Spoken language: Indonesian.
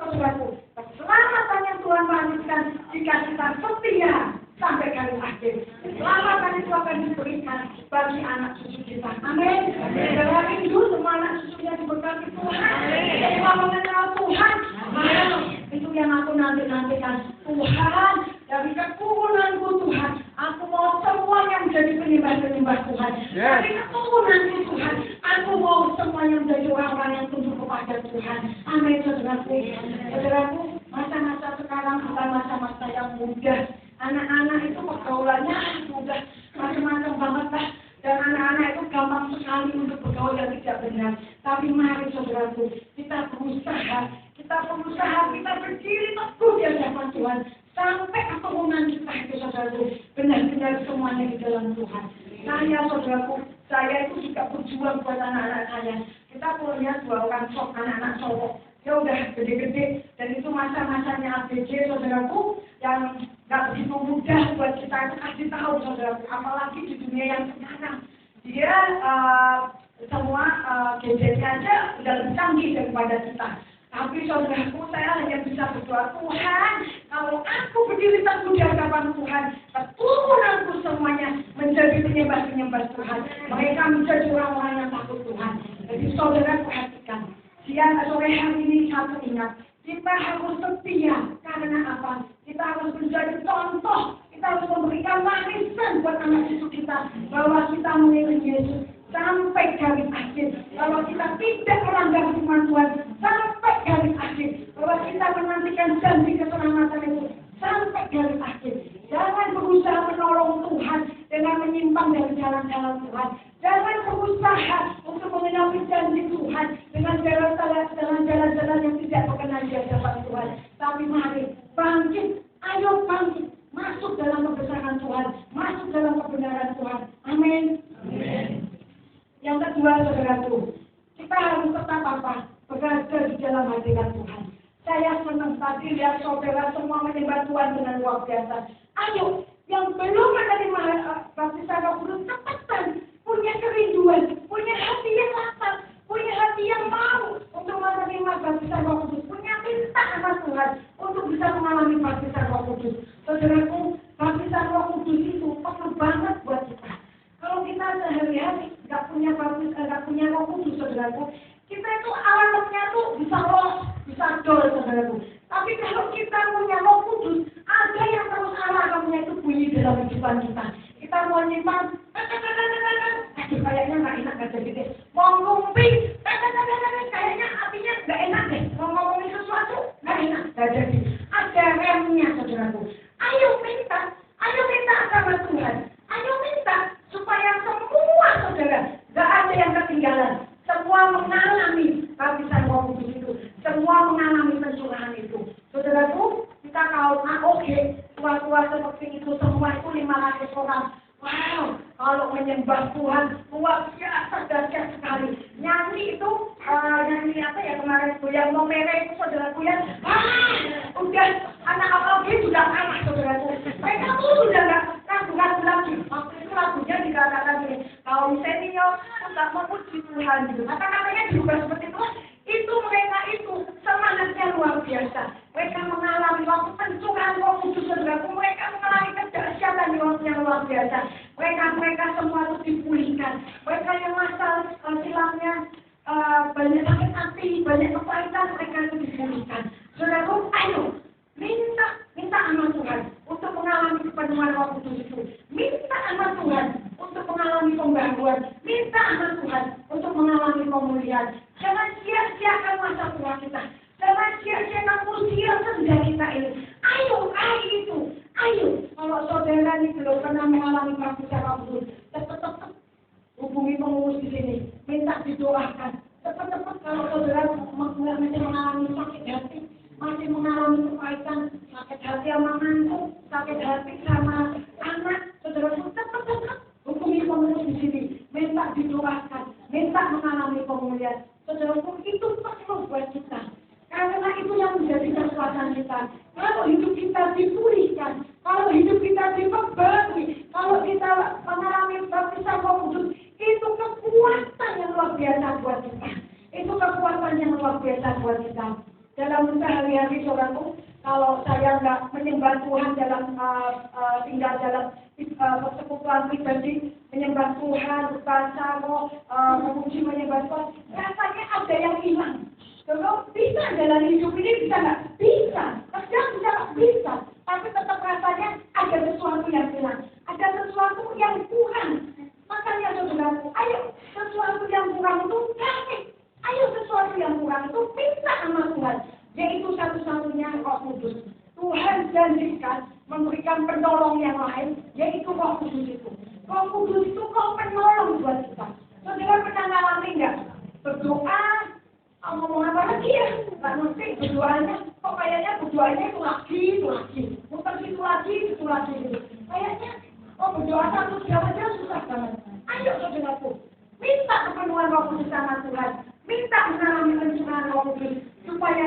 saudaraku, keselamatan yang Tuhan lanjutkan jika kita setia sampai kali akhir. Keselamatan itu akan diberikan bagi anak cucu kita. Amin. Saudara rindu semua anak cucunya diberkati Tuhan. Semua mengenal Tuhan. Itu yang aku nantikan. Tuhan, dari keturunanku Tuhan, aku mau semuanya menjadi penyembah Tuhan. Dari keturunanku Tuhan, aku mau semuanya menjadi orang-orang yang tunduk kepada Tuhan. Amin, saudaraku. Saudaraku, masa-masa sekarang bukan masa-masa yang mudah. Anak-anak itu pergaulannya mudah, macam-macam banget lah. Dan anak-anak itu gampang sekali untuk bergaul yang tidak benar. Tapi mari saudaraku, kita berusaha, kita berdiri teguh di hadapan Tuhan. Sampai keturunan kita itu saudaraku, benar-benar semuanya di dalam Tuhan. Saudaraku, saya itu juga berjuang buat anak-anak saya. Kita punya 2 orang anak-anak cowok. Ya udah gede-gede, dan itu masa-masanya ABG saudaraku, yang gak begitu mudah buat kita itu kasih tahu saudaraku, apalagi di dunia yang sekarang. Dia semua gadgetnya aja udah lebih canggih daripada kita. Tapi saudaraku, saya hanya bisa berdoa, Tuhan, kalau aku berdiri teguh di hadapan Tuhan, keturunanku semuanya menjadi penyembah Tuhan. Mereka menjadi orang-orang yang takut Tuhan. Jadi saudara perhatikan. Siang sore hari ini satu ingat, kita harus setia. Karena apa? Kita harus menjadi contoh. Kita harus memberikan warisan buat anak cucu kita bahwa kita mengikuti Yesus sampai garis akhir. Bahwa kita tidak melanggar firman Tuhan sampai garis akhir. Bahwa kita menantikan janji keselamatan itu sampai garis akhir. Jangan berusaha menolong Tuhan dengan menyimpang dari jalan-jalan Tuhan. Jangan berusaha untuk mengenapi janji Tuhan dengan jalan-jalan yang tidak berkenan di hadapan Tuhan. Tapi mari bangkit, ayo bangkit, masuk dalam kebesaran Tuhan, masuk dalam kebenaran Tuhan. Amin. Yang kedua, saudaraku, kita harus tetap berada di dalam hadirat Tuhan. Saya senang tadi lihat saudara semua menyembah Tuhan dengan luar biasa. Ayo, yang belum menerima baptisan Roh Kudus, cepetan, punya kerinduan, punya hati yang lapar, punya hati yang mau untuk menerima baptisan Roh Kudus, punya minta sama Tuhan untuk bisa mengalami baptisan Roh Kudus. Saudaraku, baptisan Roh Kudus itu perlu banget buat kita. Kalau kita sehari-hari nggak punya Roh Kudus, saudaraku, kita itu alatnya tuh bisa los, bisa dol, saudaraku. Tapi kalau kita punya Roh Kudus, ada yang terus alarmnya itu bunyi dalam kehidupan kita. Kita mau nyimpang, kayaknya nggak enak, nggak jadi deh. Mau ngumping, kayaknya hatinya nggak enak deh. Mau ngomongin sesuatu, nggak enak, nggak jadi. Ada remnya, saudaraku. Ayo minta sama Tuhan. Ayo minta supaya semua saudara, nggak ada yang ketinggalan. Semua mengalami baptisan Roh Kudus itu. Semua mengalami pencurahan itu. Saudaraku, kita tahu, oke, tua-tua seperti itu semua itu 500 orang. Wow, kalau menyembah Tuhan luar biasa dahsyat sekali. Nyanyi itu, nyanyi apa ya kemarin itu yang nomere itu saudaraku ya. Udah anak apalagi sudah kalah saudaraku. Mereka tuh sudah nggak ragu-ragu lagi. Waktu itu lagunya dikatakan gini, kaum senior sudah memuji Tuhan gitu. Kata-katanya juga seperti itu. Itu mereka itu semangatnya luar biasa. Mereka mengalami waktu pencurahan Roh Kudus saudaraku. Mereka mengalami kedahsyatan yang luar biasa. Mereka semua itu dipulihkan. Mereka yang masalah silapnya banyak sakit hati, banyak kepahitan, mereka itu dipulihkan. Saudaraku, ayo minta sama Tuhan untuk mengalami kepenuhan Roh Kudus itu. Minta sama Tuhan untuk mengalami pembaharuan. Minta sama Tuhan untuk mengalami pemulihan. Jangan sia-siakan masa tua kita. Jangan sia-siakan usia senja kita ini. Ayo. Kalau saudara ini belum pernah mengalami baptisan Roh Kudus, cepat-cepat hubungi pengurus di sini. Minta didoakan. Cepat-cepat kalau saudara masih mengalami sakit hati, masih mengalami kepahitan, sakit hati sama mantu, sakit hati sama anak, saudara cepat-cepat hubungi pengurus di sini. Minta didoakan, minta mengalami pemulihan. Saudaraku, itu perlu buat kita. Karena itu yang menjadi kekuatan kita. Kalau hidup kita dipulihkan, kalau hidup kita diperbarui, kalau kita mengalami baptisan Roh Kudus, itu kekuatan yang luar biasa buat kita. Itu kekuatan yang luar biasa buat kita. Dalam dalam sehari-hari saudaraku, kalau saya nggak menyembah Tuhan dalam tinggal dalam persekutuan pribadi, menyembah Tuhan, berbaca, memuji menyembah Tuhan, rasanya ada yang hilang. Kalau bisa jalan hidup ini bisa nggak? Bisa. Kerja bisa nggak? Bisa. Tapi tetap rasanya ada sesuatu yang hilang. Ada sesuatu yang kurang. Makanya saudaraku, ayo sesuatu yang kurang itu kasih. Ayo sesuatu yang kurang itu minta sama Tuhan. Yaitu satu-satunya Roh Kudus. Tuhan janjikan memberikan penolong yang lain, yaitu Roh Kudus itu. Roh Kudus itu Roh penolong buat kita. Saudara pernah ngalami nggak? Berdoa, ngomong apa lagi ya? Nggak ngerti berdoanya. Kok kayaknya berdoanya itu lagi. Bukan itu lagi. Kayaknya, berdoa satu jam aja susah banget. Ayo saudaraku, minta kepenuhan Roh Kudus sama Tuhan. Minta mengalami pencurahan Roh Kudus supaya